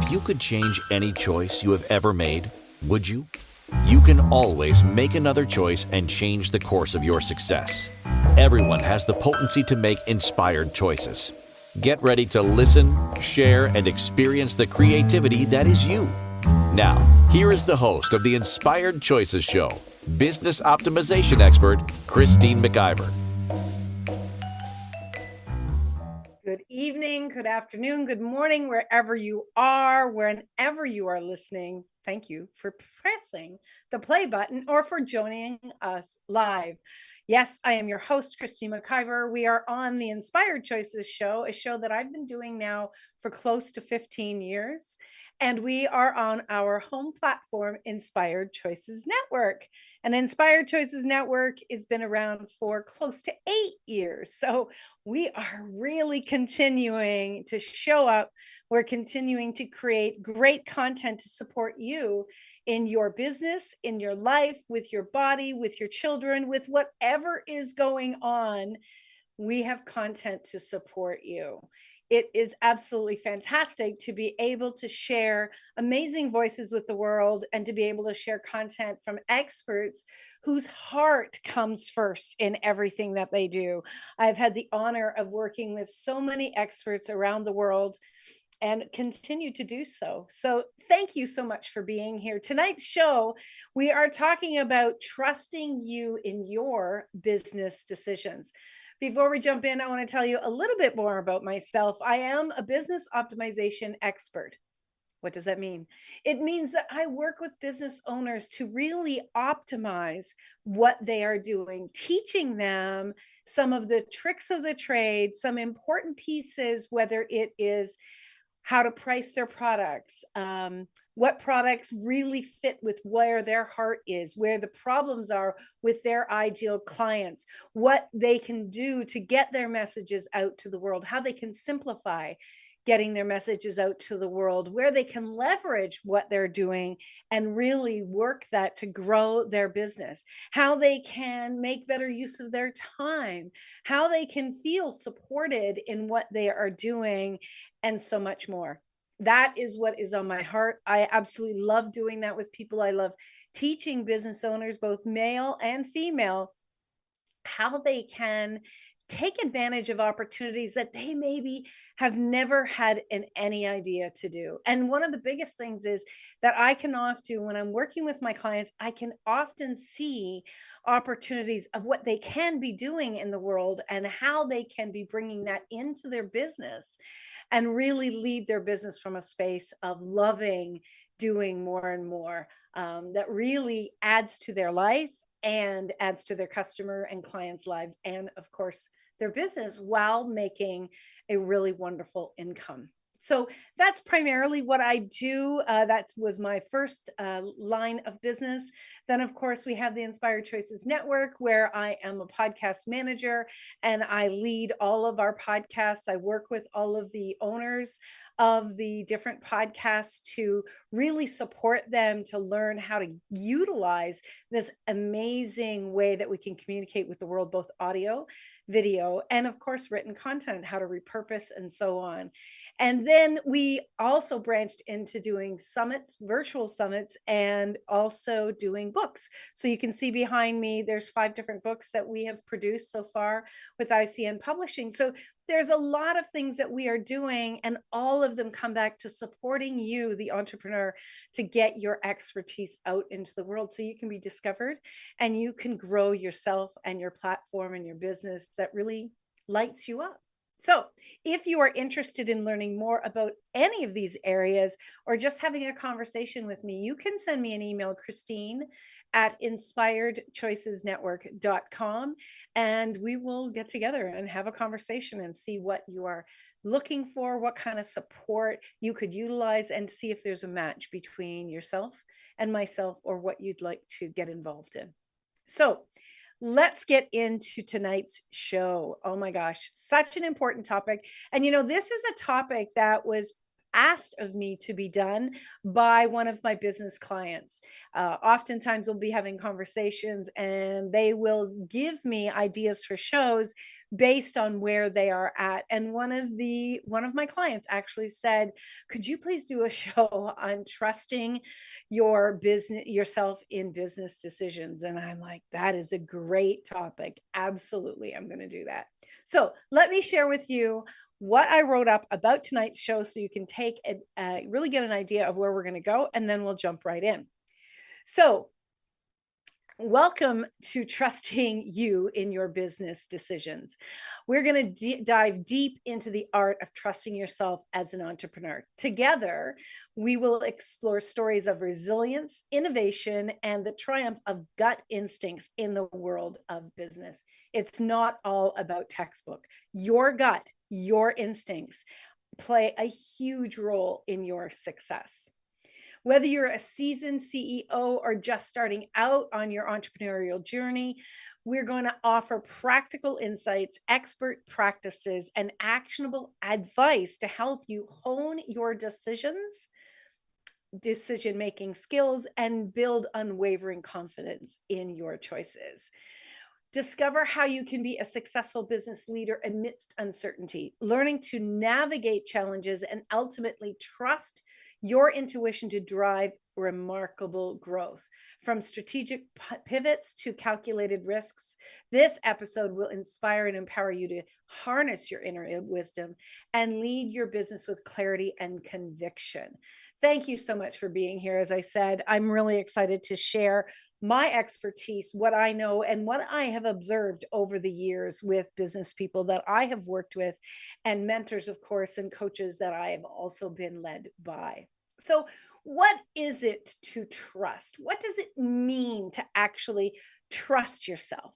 If you could change any choice you have ever made, would you? You can always make another choice and change the course of your success. Everyone has the potency to make inspired choices. Get ready to listen, share, and experience the creativity that is you. Now, here is the host of the Inspired Choices Show, business optimization expert, Christine McIver. Good evening, good afternoon, good morning, wherever you are, whenever you are listening. Thank you for pressing the play button or for joining us live. Yes, I am your host, Christine McIver. We are on the Inspired Choices Show, a show that I've been doing now for close to 15 years. And we are on our home platform, Inspired Choices Network. And Inspired Choices Network has been around for close to 8 years. So we are really continuing to show up. We're continuing to create great content to support you in your business, in your life, with your body, with your children, with whatever is going on. We have content to support you. It is absolutely fantastic to be able to share amazing voices with the world and to be able to share content from experts whose heart comes first in everything that they do. I've had the honor of working with so many experts around the world and continue to do so. So thank you so much for being here. Tonight's show, we are talking about trusting you in your business decisions. Before we jump in, I want to tell you a little bit more about myself. I am a business optimization expert. What does that mean? It means that I work with business owners to really optimize what they are doing, teaching them some of the tricks of the trade, some important pieces, whether it is how to price their products, what products really fit with where their heart is, where the problems are with their ideal clients, what they can do to get their messages out to the world, how they can simplify getting their messages out to the world, where they can leverage what they're doing and really work that to grow their business, how they can make better use of their time, how they can feel supported in what they are doing, and so much more. That is what is on my heart. I absolutely love doing that with people. I love teaching business owners, both male and female, how they can take advantage of opportunities that they maybe have never had any idea to do. And one of the biggest things is that I can often, when I'm working with my clients, I can often see opportunities of what they can be doing in the world and how they can be bringing that into their business and really lead their business from a space of loving doing more and more, that really adds to their life and adds to their customer and clients' lives, and of course, their business, while making a really wonderful income. So that's primarily what I do. That was my first line of business. Then, of course, we have the Inspired Choices Network, where I am a podcast manager and I lead all of our podcasts. I work with all of the owners of the different podcasts to really support them to learn how to utilize this amazing way that we can communicate with the world, both audio, video, and of course, written content, how to repurpose and so on. And then we also branched into doing summits, virtual summits, and also doing books. So you can see behind me, there's 5 different books that we have produced so far with ICN Publishing. So there's a lot of things that we are doing, and all of them come back to supporting you, the entrepreneur, to get your expertise out into the world so you can be discovered and you can grow yourself and your platform and your business that really lights you up. So if you are interested in learning more about any of these areas or just having a conversation with me, you can send me an email, Christine@inspiredchoicesnetwork.com, and we will get together and have a conversation and see what you are looking for, what kind of support you could utilize, and see if there's a match between yourself and myself or what you'd like to get involved in. So let's get into tonight's show. Oh my gosh, such an important topic. And you know, this is a topic that was asked of me to be done by one of my business clients. Oftentimes we'll be having conversations and they will give me ideas for shows based on where they are at. And one of my clients actually said, could you please do a show on trusting yourself in business decisions? And I'm like, that is a great topic. Absolutely, I'm going to do that. So let me share with you what I wrote up about tonight's show so you can take really get an idea of where we're going to go, and then we'll jump right in. So welcome to trusting you in your business decisions. We're going to dive deep into the art of trusting yourself as an entrepreneur. Together, we will explore stories of resilience, innovation, and the triumph of gut instincts in the world of business. It's not all about textbook. Your gut, your instincts play a huge role in your success. Whether you're a seasoned CEO or just starting out on your entrepreneurial journey, we're going to offer practical insights, expert practices, and actionable advice to help you hone your decision-making skills, and build unwavering confidence in your choices. Discover how you can be a successful business leader amidst uncertainty, learning to navigate challenges and ultimately trust your intuition to drive remarkable growth. From strategic pivots to calculated risks, this episode will inspire and empower you to harness your inner wisdom and lead your business with clarity and conviction. Thank you so much for being here. As I said, I'm really excited to share my expertise, what I know, and what I have observed over the years with business people that I have worked with, and mentors, of course, and coaches that I have also been led by. So, what is it to trust? What does it mean to actually trust yourself?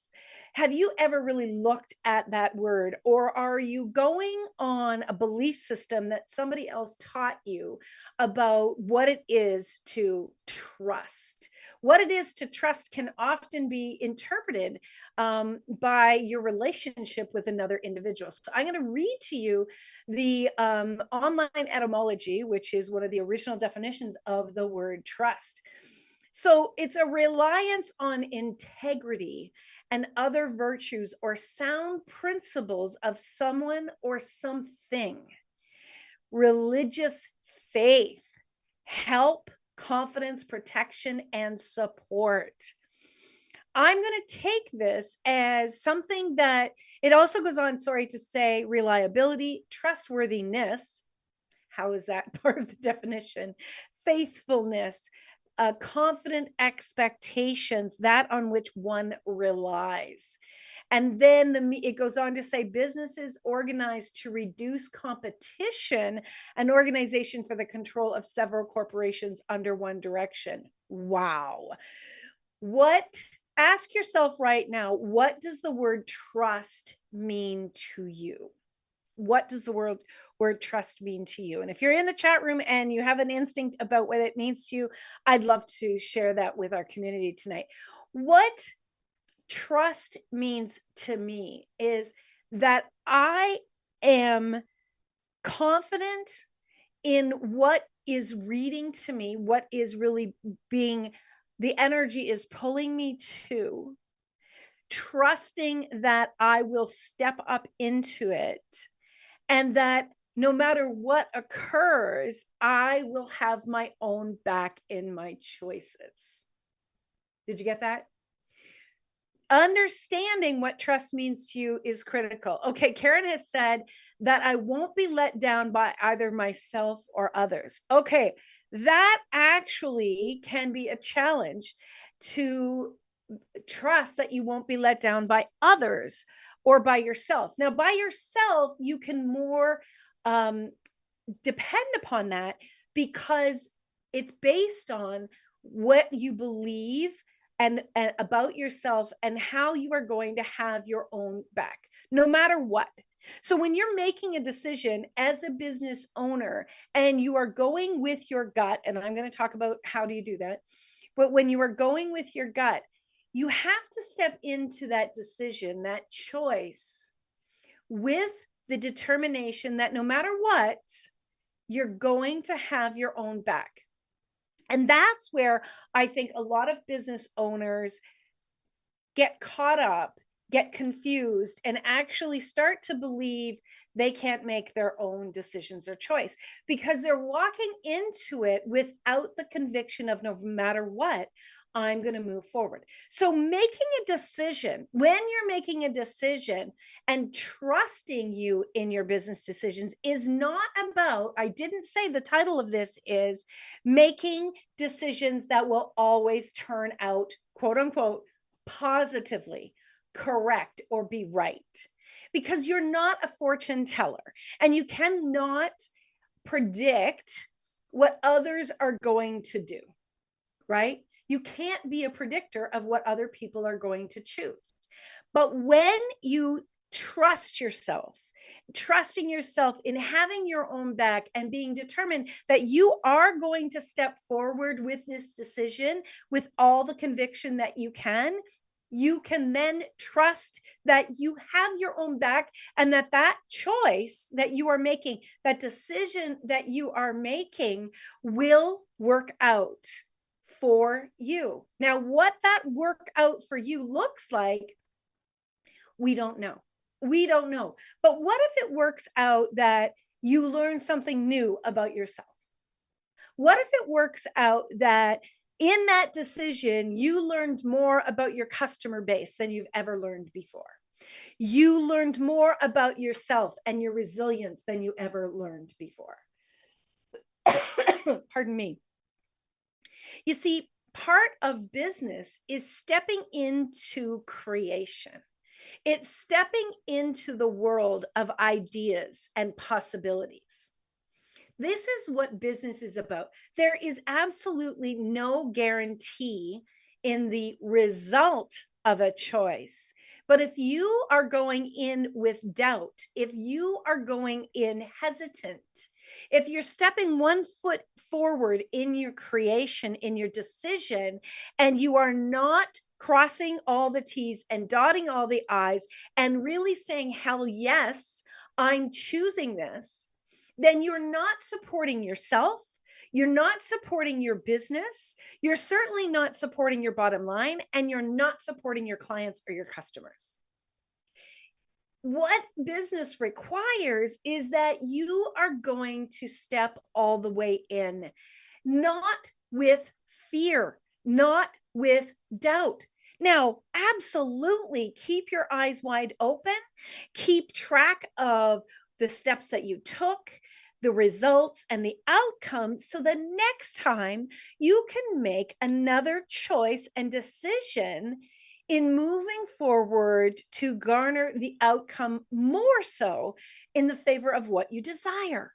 Have you ever really looked at that word, or are you going on a belief system that somebody else taught you about what it is to trust? What it is to trust can often be interpreted by your relationship with another individual. So I'm going to read to you the online etymology, which is one of the original definitions of the word trust. So it's a reliance on integrity and other virtues or sound principles of someone or something. Religious faith, help, confidence, protection, and support. I'm going to take this as something that it also goes on, to say reliability, trustworthiness. How is that part of the definition? Faithfulness, confident expectations, that on which one relies. And then it goes on to say businesses organized to reduce competition, an organization for the control of several corporations under one direction. Wow. Ask yourself right now, what does the word trust mean to you? What does the word trust mean to you? And if you're in the chat room and you have an instinct about what it means to you, I'd love to share that with our community tonight. What trust means to me is that I am confident in what is reading to me, what is really being, the energy is pulling me to, trusting that I will step up into it, and that no matter what occurs, I will have my own back in my choices. Did you get that? Understanding what trust means to you is critical. Okay, Karen has said that I won't be let down by either myself or others. Okay, that actually can be a challenge, to trust that you won't be let down by others or by yourself. Now, by yourself, you can more depend upon that, because it's based on what you believe and about yourself, and how you are going to have your own back, no matter what. So when you're making a decision as a business owner and you are going with your gut, and I'm going to talk about how do you do that, but when you are going with your gut, you have to step into that decision, that choice, with the determination that no matter what, you're going to have your own back. And that's where I think a lot of business owners get caught up, get confused, and actually start to believe they can't make their own decisions or choice because they're walking into it without the conviction of no matter what, I'm going to move forward. So making a decision, when you're making a decision and trusting you in your business decisions is not about, I didn't say the title of this is making decisions that will always turn out, quote unquote, positively correct or be right, because you're not a fortune teller and you cannot predict what others are going to do, right? You can't be a predictor of what other people are going to choose. But when you trust yourself, trusting yourself in having your own back and being determined that you are going to step forward with this decision with all the conviction that you can then trust that you have your own back and that that choice that you are making, that decision that you are making will work out for you. Now, what that work out for you looks like, we don't know. We don't know. But what if it works out that you learn something new about yourself? What if it works out that in that decision, you learned more about your customer base than you've ever learned before? You learned more about yourself and your resilience than you ever learned before. Pardon me. You see, part of business is stepping into creation. It's stepping into the world of ideas and possibilities. This is what business is about. There is absolutely no guarantee in the result of a choice. But if you are going in with doubt, if you are going in hesitant, if you're stepping one foot forward in your creation, in your decision, and you are not crossing all the T's and dotting all the I's and really saying, hell yes, I'm choosing this, then you're not supporting yourself. You're not supporting your business. You're certainly not supporting your bottom line, and you're not supporting your clients or your customers. What business requires is that you are going to step all the way in, not with fear, not with doubt. Now, absolutely keep your eyes wide open, keep track of the steps that you took, the results and the outcomes, so the next time you can make another choice and decision in moving forward to garner the outcome more so in the favor of what you desire.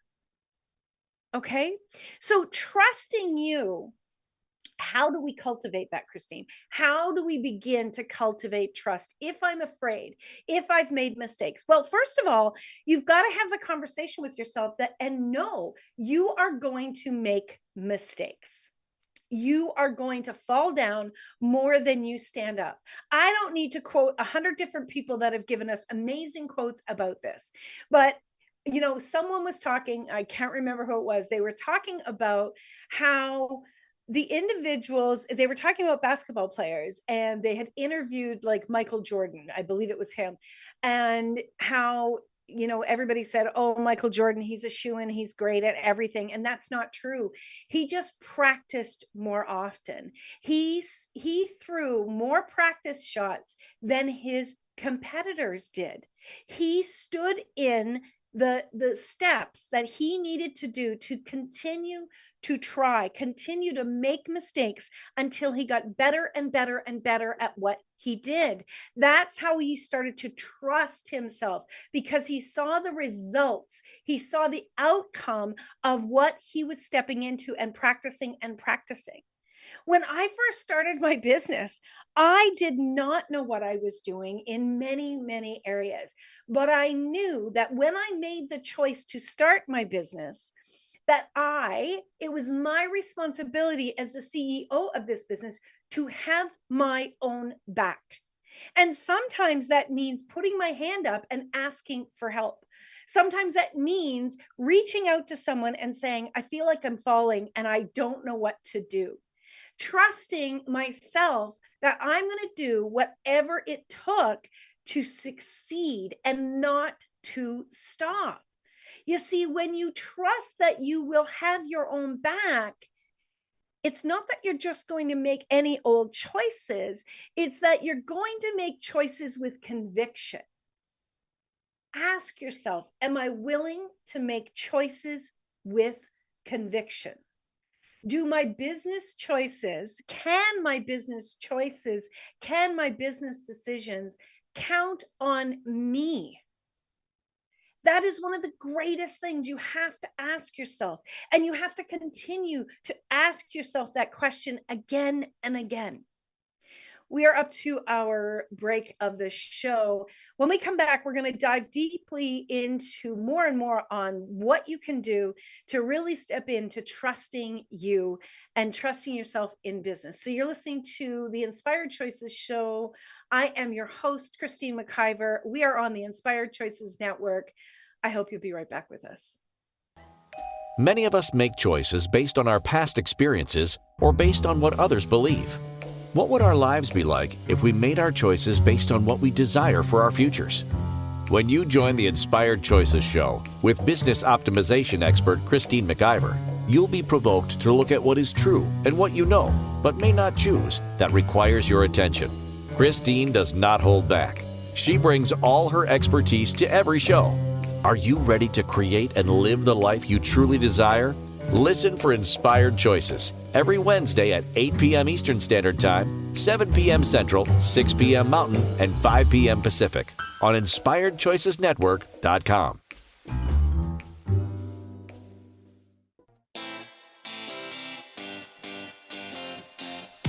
Okay? So trusting you, how do we cultivate that, Christine? How do we begin to cultivate trust if I'm afraid, if I've made mistakes? Well, first of all, you've got to have the conversation with yourself and know you are going to make mistakes. You are going to fall down more than you stand up. I don't need to quote 100 different people that have given us amazing quotes about this, but someone was talking, I can't remember who it was. They were talking about how the individuals, they were talking about basketball players, and they had interviewed like Michael Jordan, I believe it was him, and how everybody said, oh, Michael Jordan, he's a shoo-in, he's great at everything. And that's not true. He just practiced more often. He threw more practice shots than his competitors did. He stood in the steps that he needed to do to continue to try, continue to make mistakes until he got better and better and better at what he did. That's how he started to trust himself, because he saw the results. He saw the outcome of what he was stepping into and practicing and practicing. When I first started my business, I did not know what I was doing in many, many areas, but I knew that when I made the choice to start my business, that it was my responsibility as the CEO of this business to have my own back. And sometimes that means putting my hand up and asking for help. Sometimes that means reaching out to someone and saying, I feel like I'm falling and I don't know what to do. Trusting myself that I'm going to do whatever it took to succeed and not to stop. You see, when you trust that you will have your own back, it's not that you're just going to make any old choices. It's that you're going to make choices with conviction. Ask yourself, am I willing to make choices with conviction? Do my business choices, can my business decisions count on me? That is one of the greatest things you have to ask yourself. And you have to continue to ask yourself that question again and again. We are up to our break of the show. When we come back, we're going to dive deeply into more and more on what you can do to really step into trusting you and trusting yourself in business. So you're listening to the Inspired Choices Show. I am your host, Christine McIver. We are on the Inspired Choices Network. I hope you'll be right back with us. Many of us make choices based on our past experiences or based on what others believe. What would our lives be like if we made our choices based on what we desire for our futures? When you join the Inspired Choices Show with business optimization expert Christine McIver, you'll be provoked to look at what is true and what you know, but may not choose, that requires your attention. Christine does not hold back. She brings all her expertise to every show. Are you ready to create and live the life you truly desire? Listen for Inspired Choices every Wednesday at 8 p.m. Eastern Standard Time, 7 p.m. Central, 6 p.m. Mountain, and 5 p.m. Pacific on InspiredChoicesNetwork.com.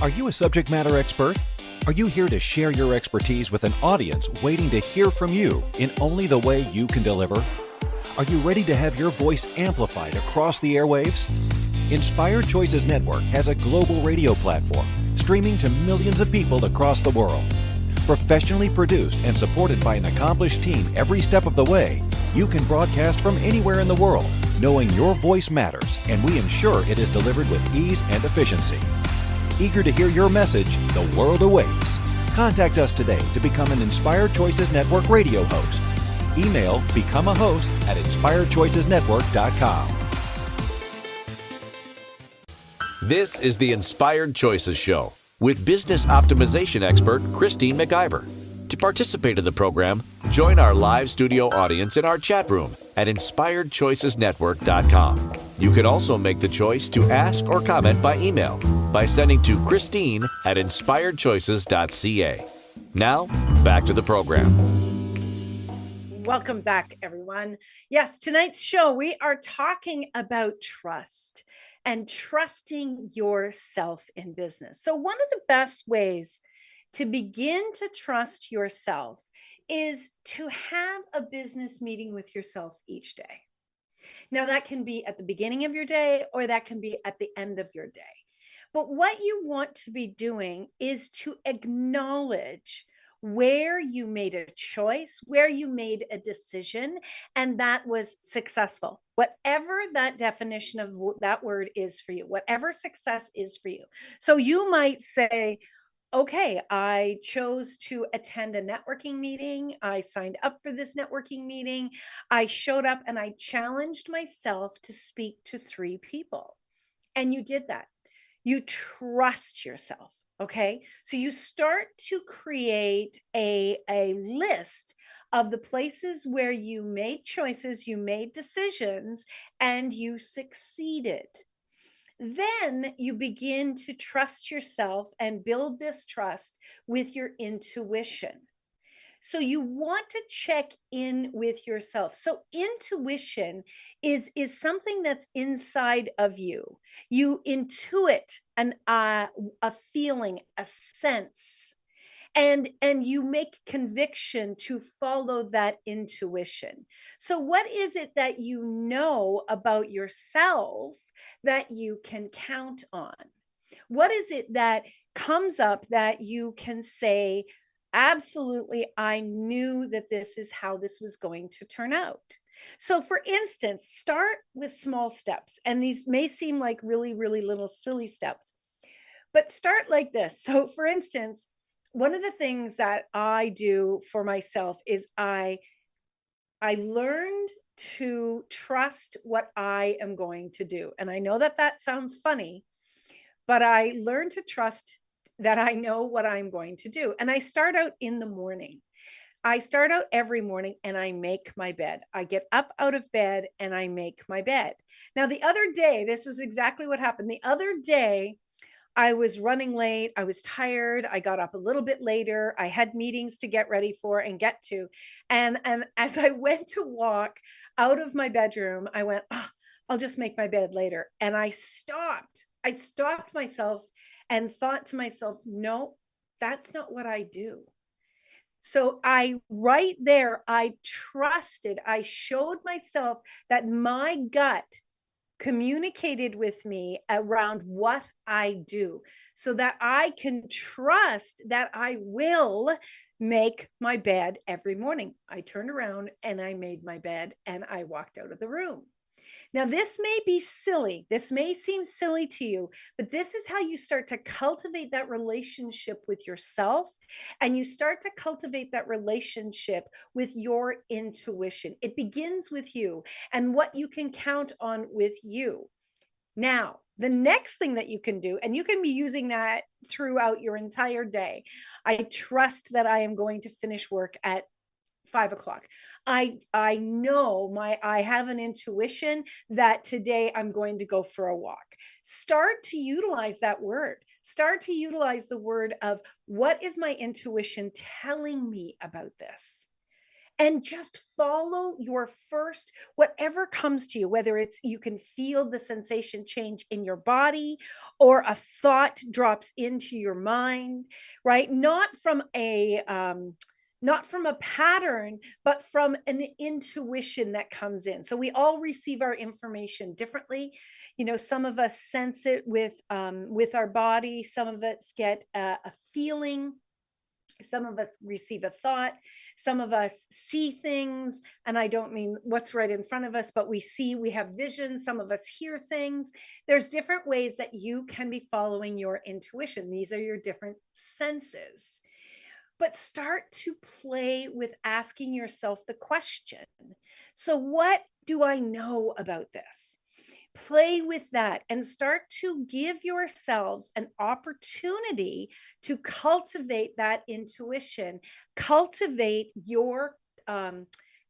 Are you a subject matter expert? Are you here to share your expertise with an audience waiting to hear from you in only the way you can deliver? Are you ready to have your voice amplified across the airwaves? Inspired Choices Network has a global radio platform streaming to millions of people across the world. Professionally produced and supported by an accomplished team every step of the way, you can broadcast from anywhere in the world, knowing your voice matters, and we ensure it is delivered with ease and efficiency. Eager to hear your message, the world awaits. Contact us today to become an Inspired Choices Network radio host. Email become a host at inspiredchoicesnetwork.com. This is the Inspired Choices Show with business optimization expert Christine McIver. To participate in the program, join our live studio audience in our chat room at inspiredchoicesnetwork.com. You can also make the choice to ask or comment by email by sending to Christine at inspiredchoices.ca. Now, back to the program. Welcome back, everyone. Yes, tonight's show, we are talking about trust and trusting yourself in business. So one of the best ways to begin to trust yourself is to have a business meeting with yourself each day. Now, that can be at the beginning of your day or that can be at the end of your day. But what you want to be doing is to acknowledge where you made a choice, where you made a decision, and that was successful. Whatever that definition of that word is for you, whatever success is for you. So you might say, okay, I chose to attend a networking meeting. I signed up for this networking meeting. I showed up and I challenged myself to speak to 3 people. And you did that. You trust yourself. Okay. So you start to create a list of the places where you made choices, you made decisions, and you succeeded. Then you begin to trust yourself and build this trust with your intuition. So you want to check in with yourself. So intuition is something that's inside of you. You intuit a feeling, a sense, and you make conviction to follow that intuition. So what is it that you know about yourself that you can count on? What is it that comes up that you can say, absolutely, I knew that this is how this was going to turn out? So for instance, start with small steps. And these may seem like really, really little silly steps, but start like this. So for instance, one of the things that I do for myself is I learned to trust what I am going to do. And I know that that sounds funny, but I learned to trust that I know what I'm going to do. And I start out in the morning. I start out every morning and I make my bed. I get up out of bed and I make my bed. Now, the other day, this was exactly what happened. The other day, I was running late. I was tired. I got up a little bit later. I had meetings to get ready for and get to. And as I went to walk out of my bedroom, I went, oh, I'll just make my bed later. And I stopped. I stopped myself and thought to myself, no, that's not what I do. So right there, I trusted, I showed myself that my gut communicated with me around what I do so that I can trust that I will make my bed every morning. I turned around and I made my bed and I walked out of the room. Now, this may be silly. This may seem silly to you, but this is how you start to cultivate that relationship with yourself. And you start to cultivate that relationship with your intuition. It begins with you and what you can count on with you. Now, the next thing that you can do, and you can be using that throughout your entire day. I trust that I am going to finish work at 5 o'clock. I know I have an intuition that today I'm going to go for a walk. Start to utilize that word. Start to utilize the word of what is my intuition telling me about this? And just follow your first, whatever comes to you, whether it's you can feel the sensation change in your body or a thought drops into your mind, right? Not from a pattern, but from an intuition that comes in. So we all receive our information differently. You know, some of us sense it with our body. Some of us get a feeling. Some of us receive a thought. Some of us see things. And I don't mean what's right in front of us, but we have vision. Some of us hear things. There's different ways that you can be following your intuition. These are your different senses. But start to play with asking yourself the question. So what do I know about this? Play with that and start to give yourselves an opportunity to cultivate that intuition, cultivate your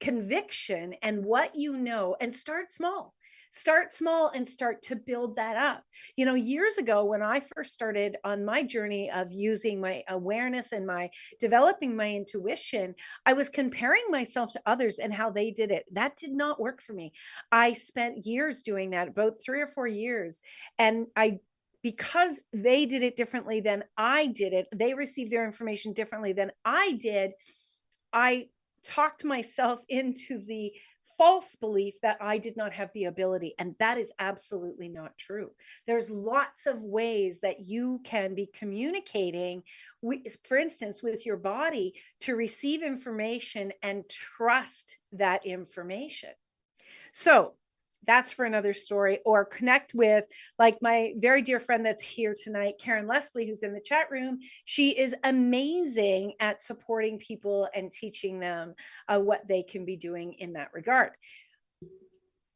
conviction and what you know, and start small. Start small and start to build that up. You know, years ago, when I first started on my journey of using my awareness and my developing my intuition, I was comparing myself to others and how they did it. That did not work for me. I spent years doing that, about 3 or 4 years. And because they did it differently than I did it, they received their information differently than I did. I talked myself into the false belief that I did not have the ability. And that is absolutely not true. There's lots of ways that you can be communicating, for instance, with your body to receive information and trust that information. So that's for another story, or connect with like my very dear friend that's here tonight, Karen Leslie, who's in the chat room. She is amazing at supporting people and teaching them what they can be doing in that regard.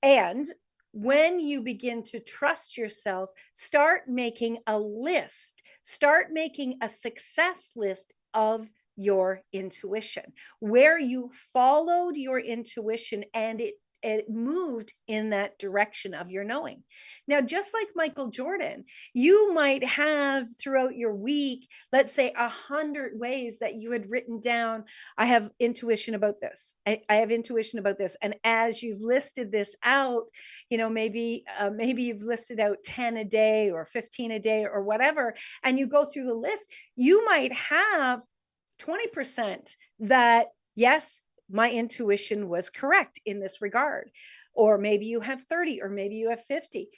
And when you begin to trust yourself, start making a list, start making a success list of your intuition, where you followed your intuition and it moved in that direction of your knowing. Now, just like Michael Jordan, you might have throughout your week, let's say 100 ways that you had written down, I have intuition about this. I have intuition about this. And as you've listed this out, you know, maybe you've listed out 10 a day or 15 a day or whatever, and you go through the list, you might have 20% that, yes, my intuition was correct in this regard. Or maybe you have 30, or maybe you have 50.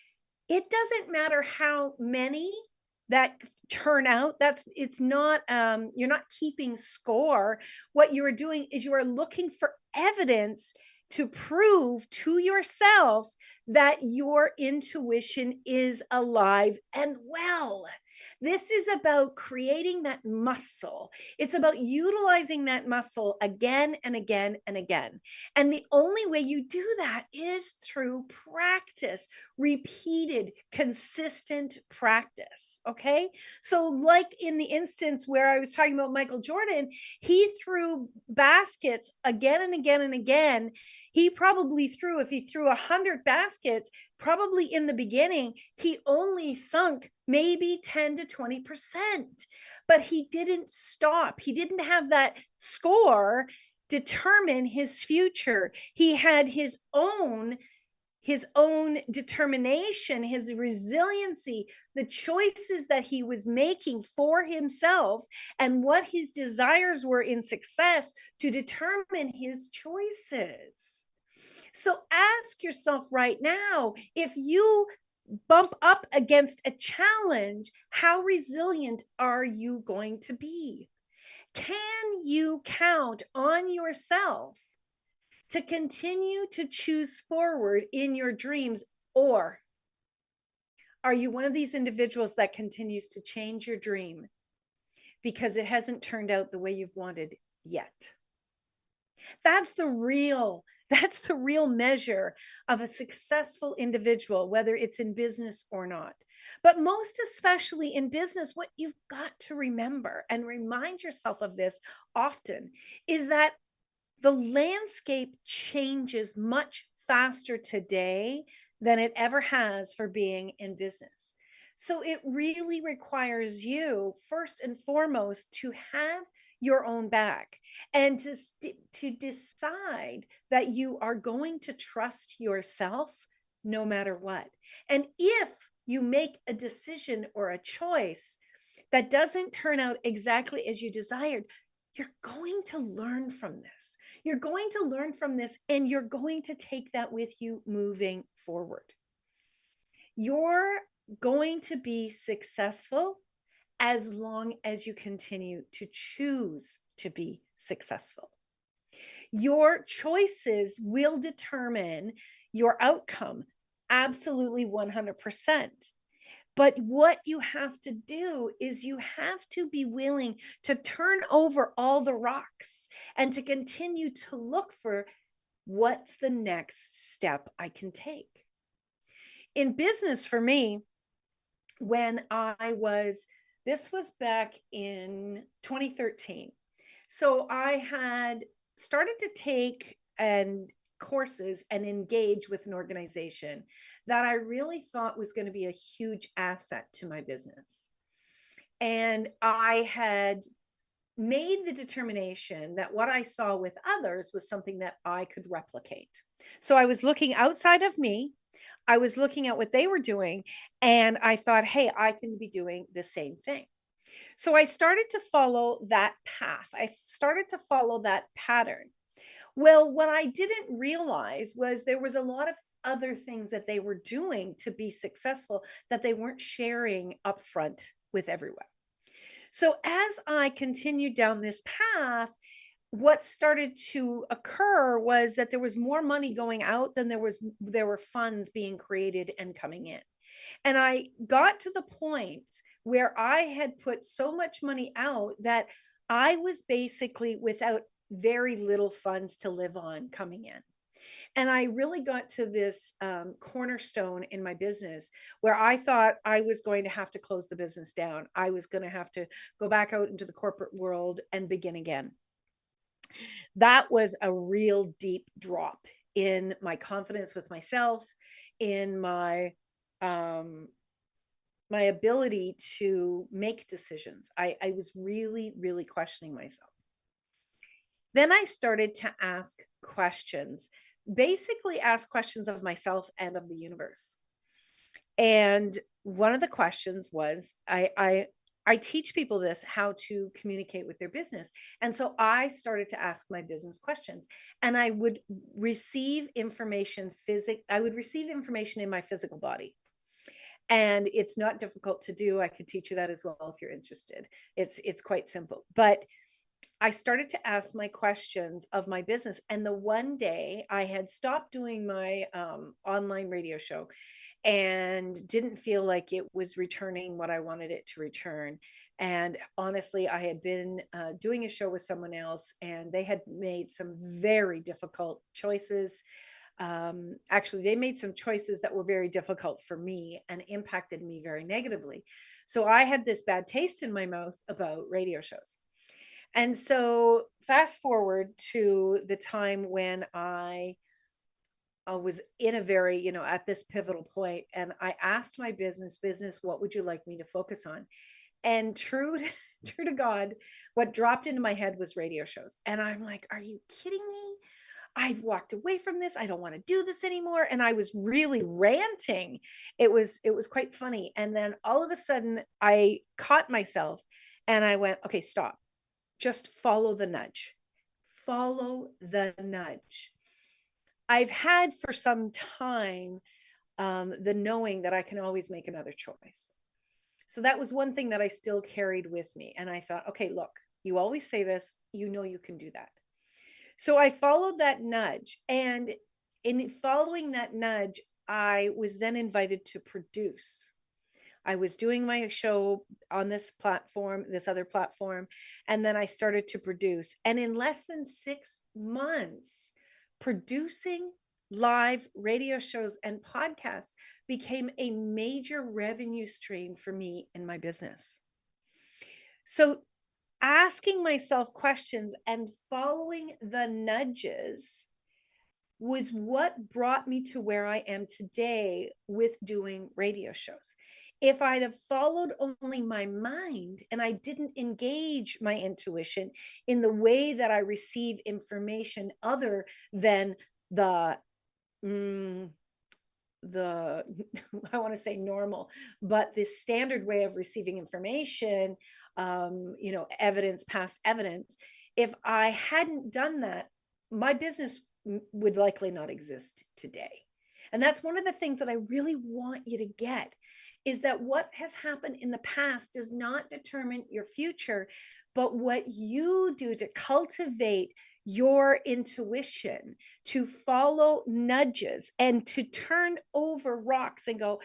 It doesn't matter how many that turn out. It's not, you're not keeping score. What you are doing is you are looking for evidence to prove to yourself that your intuition is alive and well. This is about creating that muscle. It's about utilizing that muscle again and again and again. And the only way you do that is through practice, repeated, consistent practice. Okay. So, like in the instance where I was talking about Michael Jordan, he threw baskets again and again and again. He probably threw, if he threw 100 baskets, probably in the beginning, he only sunk maybe 10 to 20%, but he didn't stop. He didn't have that score determine his future. He had his own determination, his resiliency, the choices that he was making for himself, and what his desires were in success to determine his choices. So ask yourself right now, if you bump up against a challenge, how resilient are you going to be? Can you count on yourself to continue to choose forward in your dreams? Or are you one of these individuals that continues to change your dream because it hasn't turned out the way you've wanted yet? That's the real measure of a successful individual, whether it's in business or not. But most especially in business, what you've got to remember and remind yourself of this often is that the landscape changes much faster today than it ever has for being in business. So it really requires you, first and foremost, to have your own back and to decide that you are going to trust yourself no matter what. And if you make a decision or a choice that doesn't turn out exactly as you desired, you're going to learn from this. You're going to learn from this, and you're going to take that with you moving forward. You're going to be successful as long as you continue to choose to be successful. Your choices will determine your outcome, absolutely 100%. But what you have to do is you have to be willing to turn over all the rocks and to continue to look for what's the next step I can take. In business for me, when this was back in 2013. So I had started to take courses and engage with an organization that I really thought was going to be a huge asset to my business. And I had made the determination that what I saw with others was something that I could replicate. So I was looking outside of me. I was looking at what they were doing, and I thought, hey, I can be doing the same thing. So I started to follow that path. I started to follow that pattern. Well, what I didn't realize was there was a lot of other things that they were doing to be successful that they weren't sharing upfront with everyone. So as I continued down this path, what started to occur was that there was more money going out than there were funds being created and coming in. And I got to the point where I had put so much money out that I was basically without very little funds to live on coming in. And I really got to this cornerstone in my business where I thought I was going to have to close the business down. I was going to have to go back out into the corporate world and begin again. That was a real deep drop in my confidence with myself, in my ability to make decisions. I was really, really questioning myself. Then I started to ask questions, basically ask questions of myself and of the universe. And one of the questions was, I teach people this, how to communicate with their business. And so I started to ask my business questions, and I would receive information in my physical body. And it's not difficult to do. I could teach you that as well if you're interested. It's quite simple. But I started to ask my questions of my business. And the one day I had stopped doing my online radio show and didn't feel like it was returning what I wanted it to return. And honestly, I had been doing a show with someone else, and they had made some very difficult choices. Actually, they made some choices that were very difficult for me and impacted me very negatively. So I had this bad taste in my mouth about radio shows. And so fast forward to the time when I was in a very, at this pivotal point, and I asked my business, what would you like me to focus on? And true to God, what dropped into my head was radio shows. And I'm like, are you kidding me? I've walked away from this. I don't want to do this anymore. And I was really ranting. It was quite funny. And then all of a sudden I caught myself and I went, okay, stop. Just follow the nudge. Follow the nudge. I've had for some time the knowing that I can always make another choice. So that was one thing that I still carried with me. And I thought, okay, look, you always say this, you know you can do that. So I followed that nudge. And in following that nudge, I was then invited to produce. I was doing my show on this platform, this other platform, and then I started to produce. And in less than 6 months, producing live radio shows and podcasts became a major revenue stream for me in my business. So asking myself questions and following the nudges was what brought me to where I am today with doing radio shows. If I'd have followed only my mind and I didn't engage my intuition in the way that I receive information other than the I want to say normal, but the standard way of receiving information, evidence, past evidence, if I hadn't done that, my business would likely not exist today. And that's one of the things that I really want you to get, is that what has happened in the past does not determine your future, but what you do to cultivate your intuition, to follow nudges and to turn over rocks and go,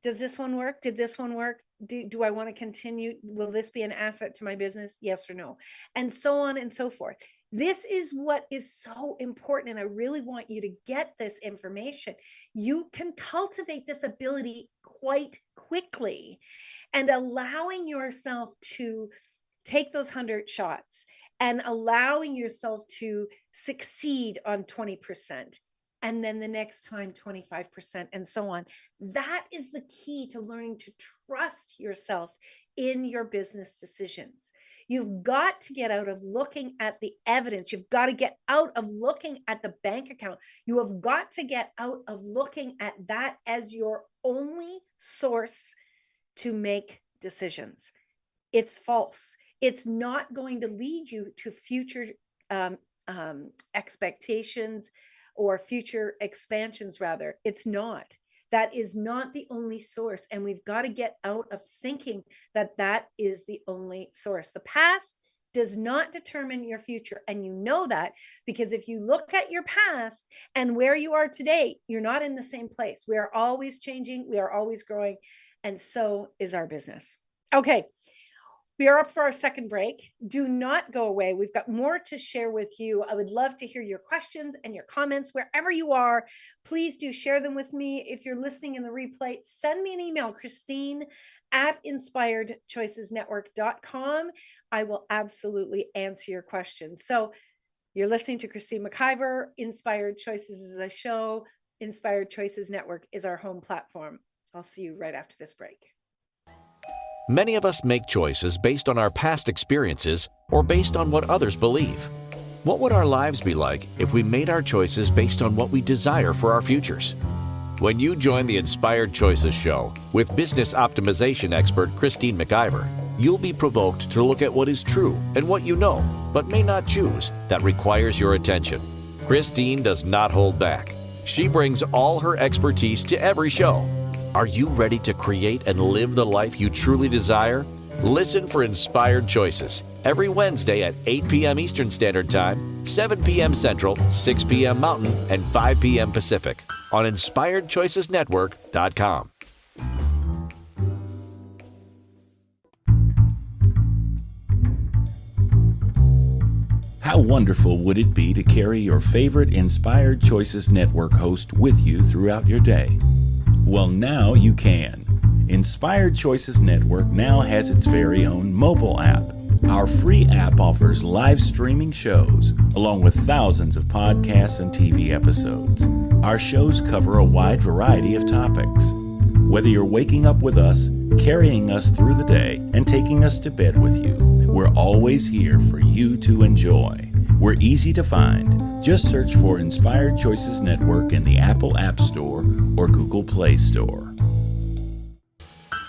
does this one work? Did this one work? Do I want to continue? Will this be an asset to my business? Yes or no? And so on and so forth. This is what is so important. And I really want you to get this information. You can cultivate this ability quite quickly, and allowing yourself to take those 100 shots and allowing yourself to succeed on 20%. And then the next time, 25%, and so on. That is the key to learning to trust yourself in your business decisions. You've got to get out of looking at the evidence. You've got to get out of looking at the bank account. You have got to get out of looking at that as your only source to make decisions. It's false. It's not going to lead you to future expectations or future expansions, rather. It's not. That is not the only source. And we've got to get out of thinking that that is the only source. The past does not determine your future. And you know that because if you look at your past and where you are today, you're not in the same place. We are always changing. We are always growing. And so is our business. Okay. We are up for our second break. Do not go away. We've got more to share with you. I would love to hear your questions and your comments wherever you are. Please do share them with me. If you're listening in the replay, send me an email, Christine@inspiredchoicesnetwork.com. I will absolutely answer your questions. So you're listening to Christine McIver. Inspired Choices is a show. Inspired Choices Network is our home platform. I'll see you right after this break. Many of us make choices based on our past experiences or based on what others believe. What would our lives be like if we made our choices based on what we desire for our futures? When you join the Inspired Choices show with business optimization expert Christine McIver, you'll be provoked to look at what is true and what you know, but may not choose, that requires your attention. Christine does not hold back. She brings all her expertise to every show. Are you ready to create and live the life you truly desire? Listen for Inspired Choices every Wednesday at 8 p.m. Eastern Standard Time, 7 p.m. Central, 6 p.m. Mountain, and 5 p.m. Pacific on InspiredChoicesNetwork.com. How wonderful would it be to carry your favorite Inspired Choices Network host with you throughout your day? Well, now you can. Inspired Choices Network now has its very own mobile app. Our free app offers live streaming shows, along with thousands of podcasts and TV episodes. Our shows cover a wide variety of topics. Whether you're waking up with us, carrying us through the day, and taking us to bed with you, we're always here for you to enjoy. We're easy to find. Just search for Inspired Choices Network in the Apple App Store or Google Play Store.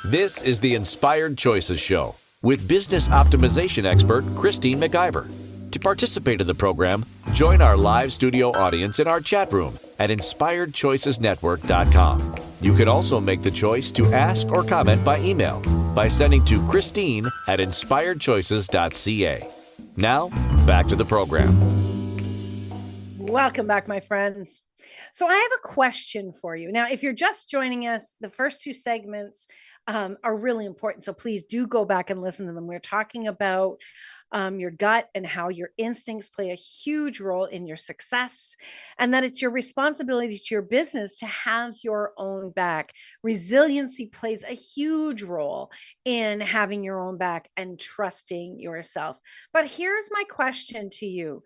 This is the Inspired Choices Show with business optimization expert Christine McIver. To participate in the program, join our live studio audience in our chat room at InspiredChoicesNetwork.com. You can also make the choice to ask or comment by email by sending to Christine at InspiredChoices.ca. Now, back to the program. Welcome back, my friends. So I have a question for you. Now, if you're just joining us, the first two segments are really important. So please do go back and listen to them. We're talking about your gut and how your instincts play a huge role in your success, and that it's your responsibility to your business to have your own back. Resiliency plays a huge role in having your own back and trusting yourself. But here's my question to you.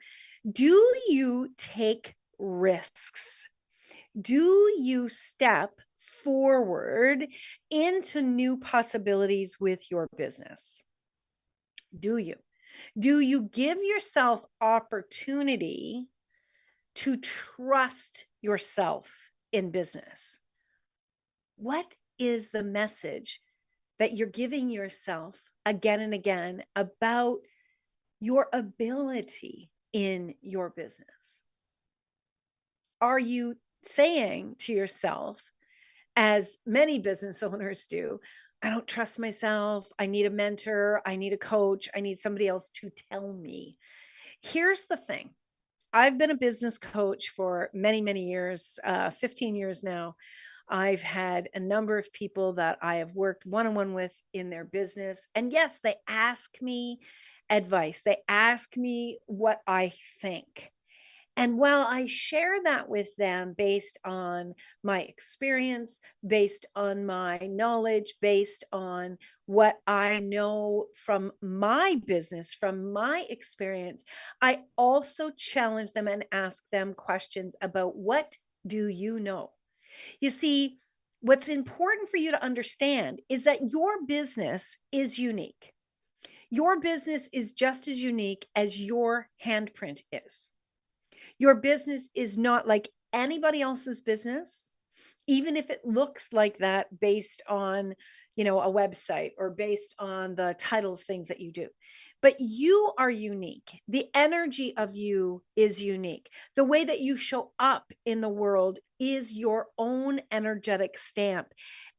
Do you take risks? Do you step forward into new possibilities with your business? Do you? Do you give yourself opportunity to trust yourself in business? What is the message that you're giving yourself again and again about your ability in your business? Are you saying to yourself, as many business owners do, I don't trust myself. I need a mentor. I need a coach. I need somebody else to tell me. Here's the thing. I've been a business coach for many, many years, 15 years now. I've had a number of people that I have worked one-on-one with in their business. And yes, they ask me advice. They ask me what I think. And while I share that with them based on my experience, based on my knowledge, based on what I know from my business, from my experience, I also challenge them and ask them questions about, what do you know? You see, what's important for you to understand is that your business is unique. Your business is just as unique as your handprint is. Your business is not like anybody else's business, even if it looks like that based on, a website or based on the title of things that you do. But you are unique. The energy of you is unique. The way that you show up in the world is your own energetic stamp.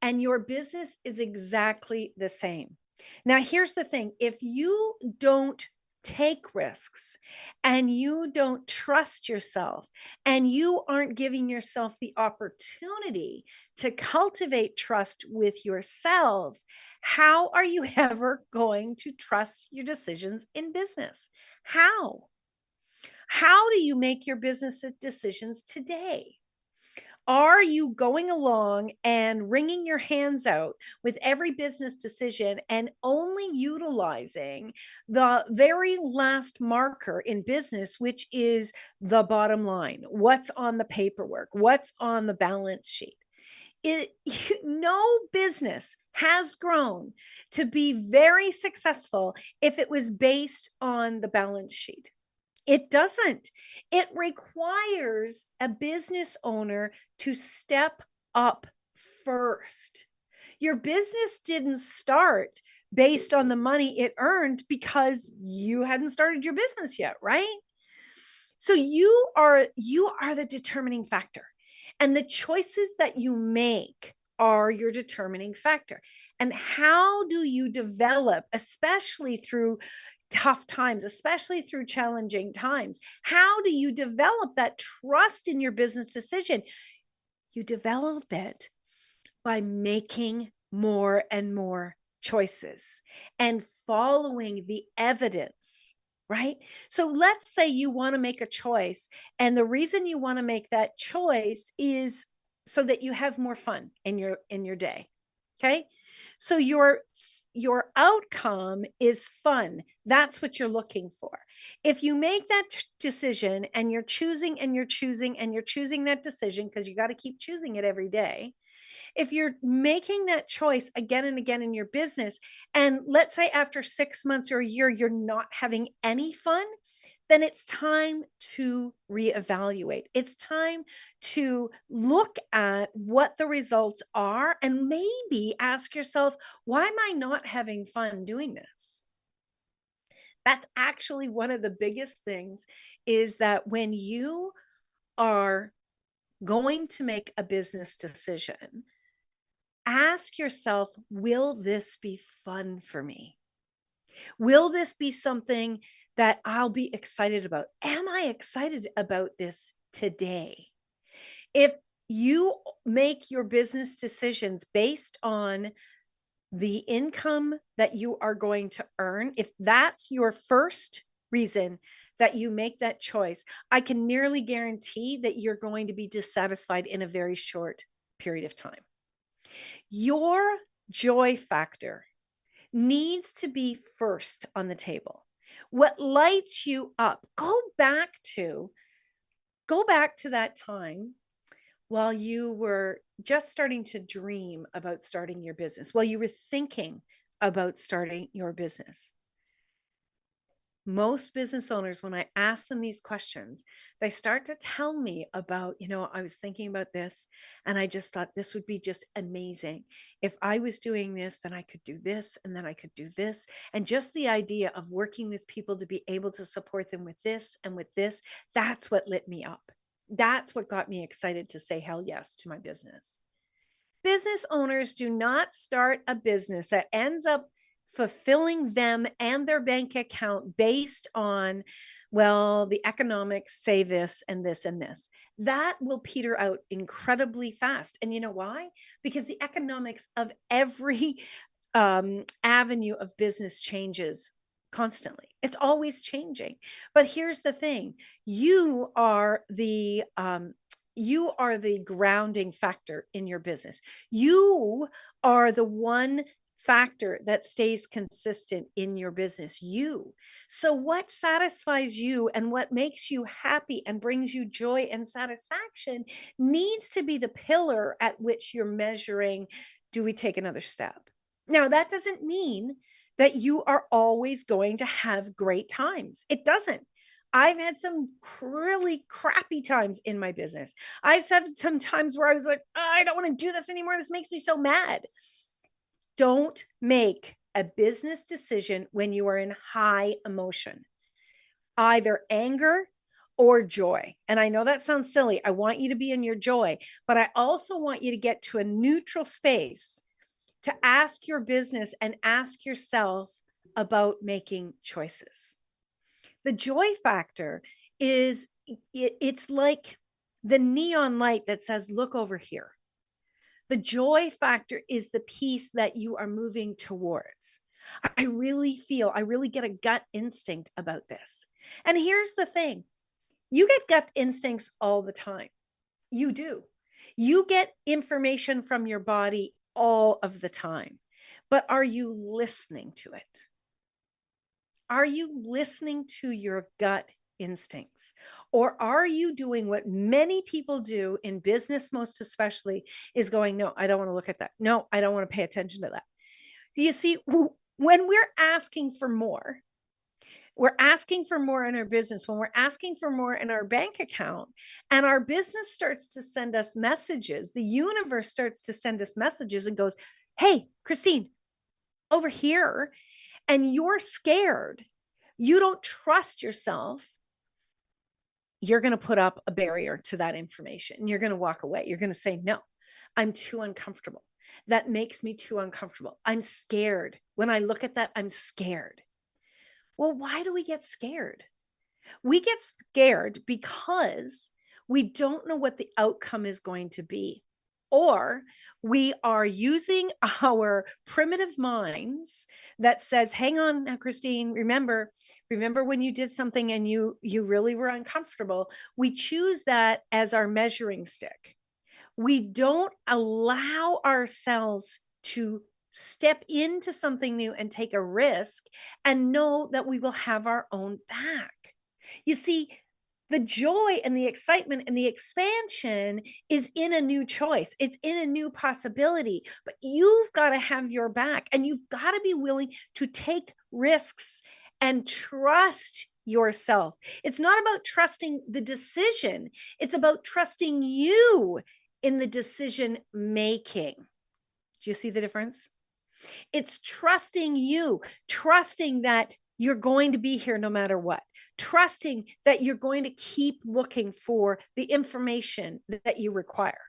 And your business is exactly the same. Now, here's the thing. If you don't take risks and you don't trust yourself and you aren't giving yourself the opportunity to cultivate trust with yourself, how are you ever going to trust your decisions in business? How do you make your business decisions today? Are you going along and wringing your hands out with every business decision and only utilizing the very last marker in business, which is the bottom line? What's on the paperwork? What's on the balance sheet? No business has grown to be very successful if it was based on the balance sheet. It doesn't. It requires a business owner to step up first. Your business didn't start based on the money it earned because you hadn't started your business yet, right? So you are the determining factor. And the choices that you make are your determining factor. And how do you develop, especially through tough times, especially through challenging times, how do you develop that trust in your business decision? You develop it by making more and more choices and following the evidence, right? So let's say you want to make a choice, and the reason you want to make that choice is so that you have more fun in your day. Okay? So your outcome is fun. That's what you're looking for. If you make that decision and you're choosing and you're choosing and you're choosing that decision, because you got to keep choosing it every day. If you're making that choice again and again in your business, and let's say after 6 months or a year, you're not having any fun, then it's time to reevaluate. It's time to look at what the results are and maybe ask yourself, why am I not having fun doing this? That's actually one of the biggest things, is that when you are going to make a business decision, ask yourself, will this be fun for me? Will this be something that I'll be excited about? Am I excited about this today? If you make your business decisions based on the income that you are going to earn, if that's your first reason that you make that choice, I can nearly guarantee that you're going to be dissatisfied in a very short period of time. Your joy factor needs to be first on the table. What lights you up? Go back to that time while you were just starting to dream about starting your business, while you were thinking about starting your business. Most business owners, when I ask them these questions, they start to tell me about, I was thinking about this and I just thought this would be just amazing. If I was doing this, then I could do this, and then I could do this. And just the idea of working with people to be able to support them with this and with this, that's what lit me up. That's what got me excited to say hell yes to my business. Business owners do not start a business that ends up fulfilling them and their bank account based on, well, the economics say this and this and this. That will peter out incredibly fast. And you know why? Because the economics of every avenue of business changes constantly. It's always changing. But here's the thing: you are the grounding factor in your business. You are the one factor that stays consistent in your business. So what satisfies you and what makes you happy and brings you joy and satisfaction needs to be the pillar at which you're measuring, do we take another step? Now, that doesn't mean that you are always going to have great times. It doesn't. I've had some really crappy times in my business. I've had some times where I was like, I don't want to do this anymore. This makes me so mad. Don't make a business decision when you are in high emotion, either anger or joy. And I know that sounds silly. I want you to be in your joy, but I also want you to get to a neutral space to ask your business and ask yourself about making choices. The joy factor is, it's like the neon light that says, look over here. The joy factor is the piece that you are moving towards. I really get a gut instinct about this. And here's the thing: you get gut instincts all the time. You do. You get information from your body all of the time. But are you listening to it? Are you listening to your gut instincts? Or are you doing what many people do in business, most especially, is going, no, I don't want to look at that. No, I don't want to pay attention to that. You see, when we're asking for more, we're asking for more in our business, when we're asking for more in our bank account, and our business starts to send us messages, the universe starts to send us messages and goes, hey, Christine, over here, and you're scared, you don't trust yourself, you're going to put up a barrier to that information. You're going to walk away. You're going to say, no, I'm too uncomfortable. that makes me too uncomfortable. I'm scared. When I look at that, I'm scared. Well, why do we get scared? We get scared because we don't know what the outcome is going to be. Or we are using our primitive minds that says, hang on now, Christine, remember when you did something and you really were uncomfortable. We choose that as our measuring stick. We don't allow ourselves to step into something new and take a risk and know that we will have our own back. You see, the joy and the excitement and the expansion is in a new choice. It's in a new possibility, but you've got to have your back, and you've got to be willing to take risks and trust yourself. It's not about trusting the decision. It's about trusting you in the decision making. Do you see the difference? It's trusting you, trusting that you're going to be here no matter what, trusting that you're going to keep looking for the information that you require.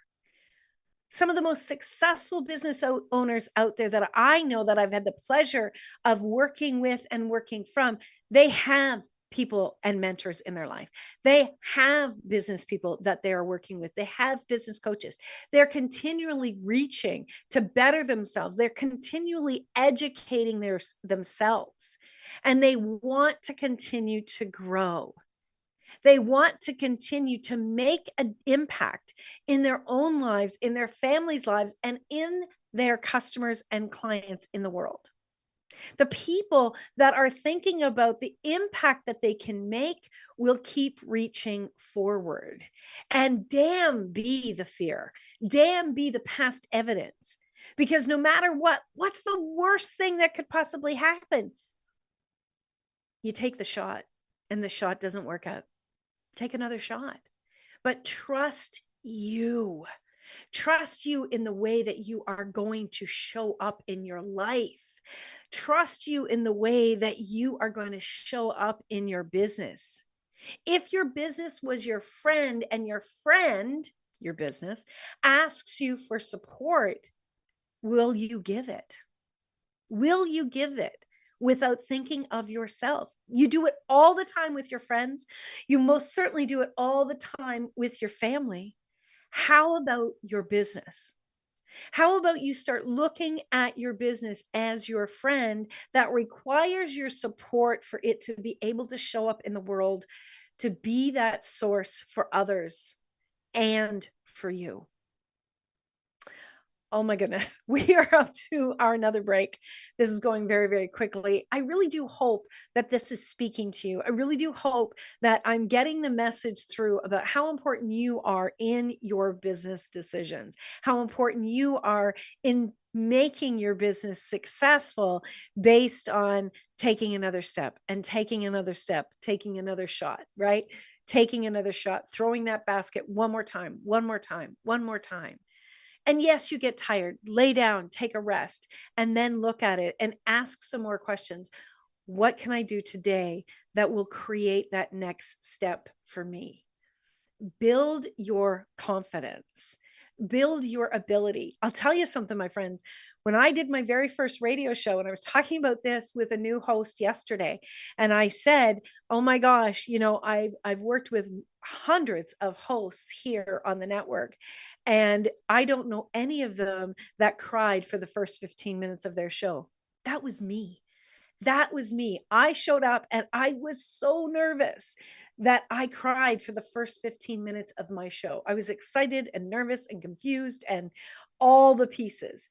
Some of the most successful business owners out there that I know, that I've had the pleasure of working with and working from, they have people and mentors in their life. They have business people that they are working with. They have business coaches. They're continually reaching to better themselves. They're continually educating themselves, and they want to continue to grow. They want to continue to make an impact in their own lives, in their families' lives, and in their customers and clients in the world. The people that are thinking about the impact that they can make will keep reaching forward. And damn be the fear, damn be the past evidence. Because no matter what's the worst thing that could possibly happen? You take the shot and the shot doesn't work out. Take another shot. But trust you. Trust you in the way that you are going to show up in your life. Trust you in the way that you are going to show up in your business. If your business was your friend and your friend, your business, asks you for support, will you give it? Will you give it without thinking of yourself? You do it all the time with your friends. You most certainly do it all the time with your family. How about your business? How about you start looking at your business as your friend that requires your support for it to be able to show up in the world, to be that source for others and for you? Oh my goodness, we are up to our another break. This is going very, very quickly. I really do hope that this is speaking to you. I really do hope that I'm getting the message through about how important you are in your business decisions, how important you are in making your business successful based on taking another step and taking another step, taking another shot, right? Taking another shot, throwing that basket one more time, one more time, one more time. And yes, you get tired, lay down, take a rest, and then look at it and ask some more questions. What can I do today that will create that next step for me? Build your confidence, build your ability. I'll tell you something, my friends. When I did my very first radio show, and I was talking about this with a new host yesterday, and I said, oh my gosh, I've worked with hundreds of hosts here on the network, and I don't know any of them that cried for the first 15 minutes of their show. That was me. That was me. I showed up and I was so nervous that I cried for the first 15 minutes of my show. I was excited and nervous and confused and all the pieces.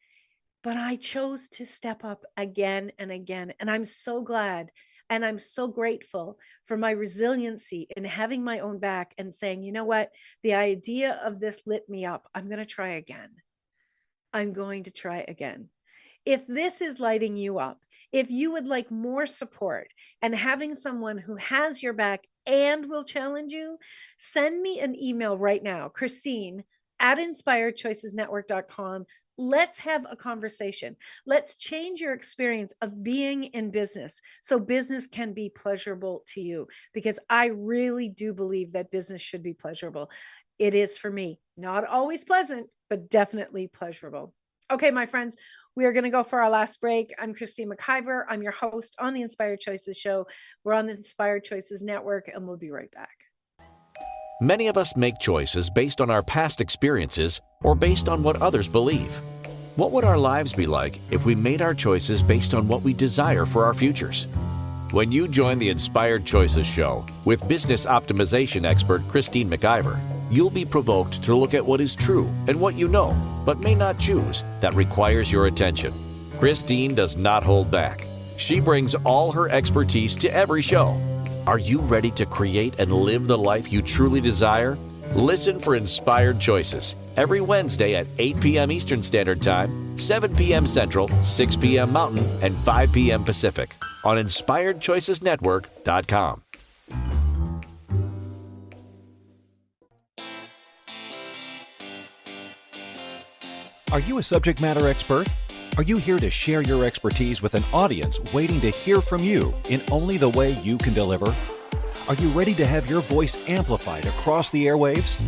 But I chose to step up again and again. And I'm so glad and I'm so grateful for my resiliency in having my own back and saying, you know what? The idea of this lit me up. I'm going to try again. I'm going to try again. If this is lighting you up, if you would like more support and having someone who has your back and will challenge you, send me an email right now, Christine@inspiredchoicesnetwork.com. Let's have a conversation. Let's change your experience of being in business so business can be pleasurable to you, because I really do believe that business should be pleasurable. It is for me. Not always pleasant, but definitely pleasurable. Okay, my friends, we are going to go for our last break. I'm Christine McIver. I'm your host on the Inspired Choices Show. We're on the Inspired Choices Network, and we'll be right back. Many of us make choices based on our past experiences or based on what others believe. What would our lives be like if we made our choices based on what we desire for our futures? When you join the Inspired Choices Show with business optimization expert Christine McIver, you'll be provoked to look at what is true and what you know, but may not choose, that requires your attention. Christine does not hold back. She brings all her expertise to every show. Are you ready to create and live the life you truly desire? Listen for Inspired Choices every Wednesday at 8 p.m. Eastern Standard Time, 7 p.m. Central, 6 p.m. Mountain, and 5 p.m. Pacific on InspiredChoicesNetwork.com. Are you a subject matter expert? Are you here to share your expertise with an audience waiting to hear from you in only the way you can deliver? Are you ready to have your voice amplified across the airwaves?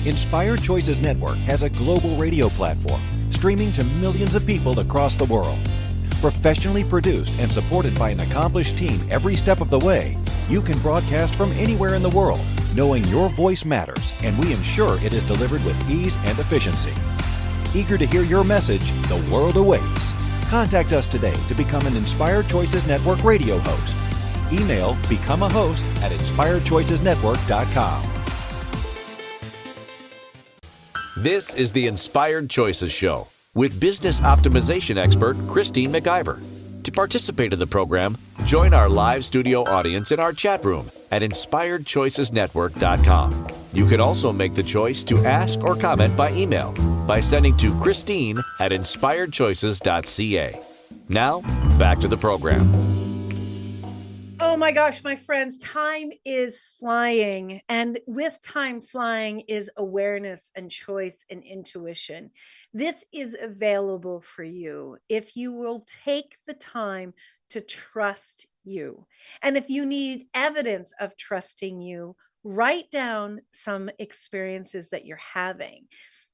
Inspired Choices Network has a global radio platform streaming to millions of people across the world. Professionally produced and supported by an accomplished team every step of the way, you can broadcast from anywhere in the world, knowing your voice matters, and we ensure it is delivered with ease and efficiency. Eager to hear your message, the world awaits. Contact us today to become an Inspired Choices Network radio host. Email becomeahost@inspiredchoicesnetwork.com. This is the Inspired Choices Show with business optimization expert Christine McIver. To participate in the program, join our live studio audience in our chat room at inspiredchoicesnetwork.com. You can also make the choice to ask or comment by email by sending to Christine@inspiredchoices.ca. Now, back to the program. Oh my gosh, my friends, time is flying. And with time flying is awareness and choice and intuition. This is available for you if you will take the time to trust you. And if you need evidence of trusting you, write down some experiences that you're having.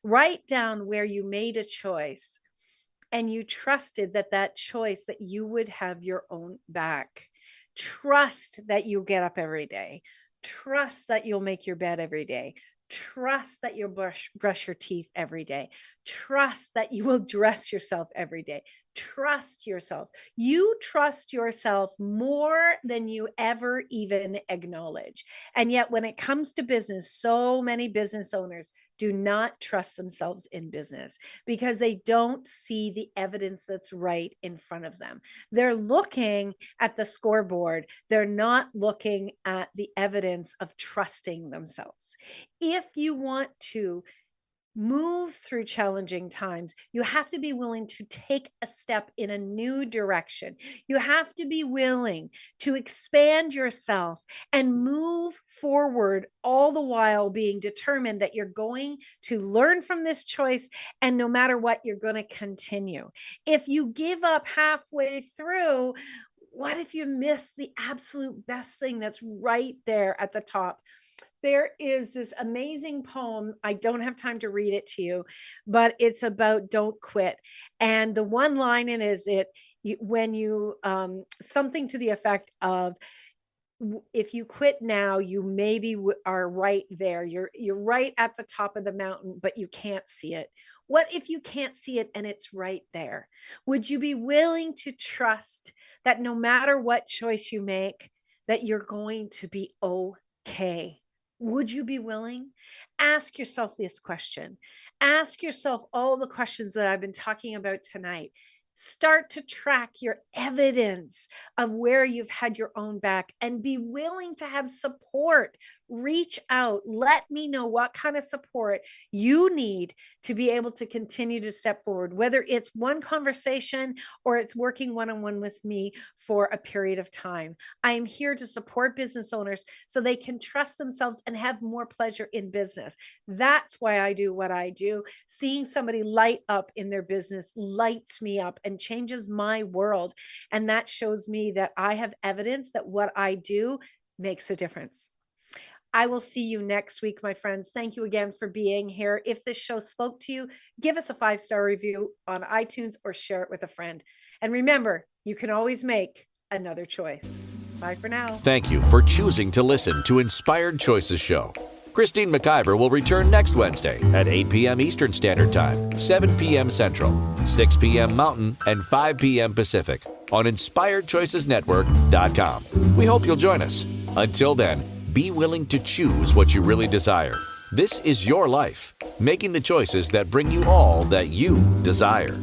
Write down where you made a choice and you trusted that choice, that you would have your own back. Trust that you'll get up every day. Trust that you'll make your bed every day. Trust that you'll brush your teeth every day. Trust that you will dress yourself every day. Trust yourself. You trust yourself more than you ever even acknowledge. And yet, when it comes to business, so many business owners do not trust themselves in business because they don't see the evidence that's right in front of them. They're looking at the scoreboard. They're not looking at the evidence of trusting themselves. If you want to move through challenging times, you have to be willing to take a step in a new direction. You have to be willing to expand yourself and move forward, all the while being determined that you're going to learn from this choice. And no matter what, you're going to continue. If you give up halfway through, what if you miss the absolute best thing that's right there at the top? There is this amazing poem. I don't have time to read it to you, but it's about don't quit. And the one line in is something to the effect of, if you quit now, you maybe are right there. You're right at the top of the mountain, but you can't see it. What if you can't see it and it's right there? Would you be willing to trust that no matter what choice you make, that you're going to be okay? Would you be willing? Ask yourself this question. Ask yourself all the questions that I've been talking about tonight. Start to track your evidence of where you've had your own back and be willing to have support. Reach out. Let me know what kind of support you need to be able to continue to step forward, whether it's one conversation or it's working one-on-one with me for a period of time. I am here to support business owners so they can trust themselves and have more pleasure in business. That's why I do what I do. Seeing somebody light up in their business lights me up and changes my world. And that shows me that I have evidence that what I do makes a difference. I will see you next week, my friends. Thank you again for being here. If this show spoke to you, give us a 5-star review on iTunes or share it with a friend. And remember, you can always make another choice. Bye for now. Thank you for choosing to listen to Inspired Choices Show. Christine McIver will return next Wednesday at 8 p.m. Eastern Standard Time, 7 p.m. Central, 6 p.m. Mountain, and 5 p.m. Pacific on InspiredChoicesNetwork.com. We hope you'll join us. Until then, be willing to choose what you really desire. This is your life, making the choices that bring you all that you desire.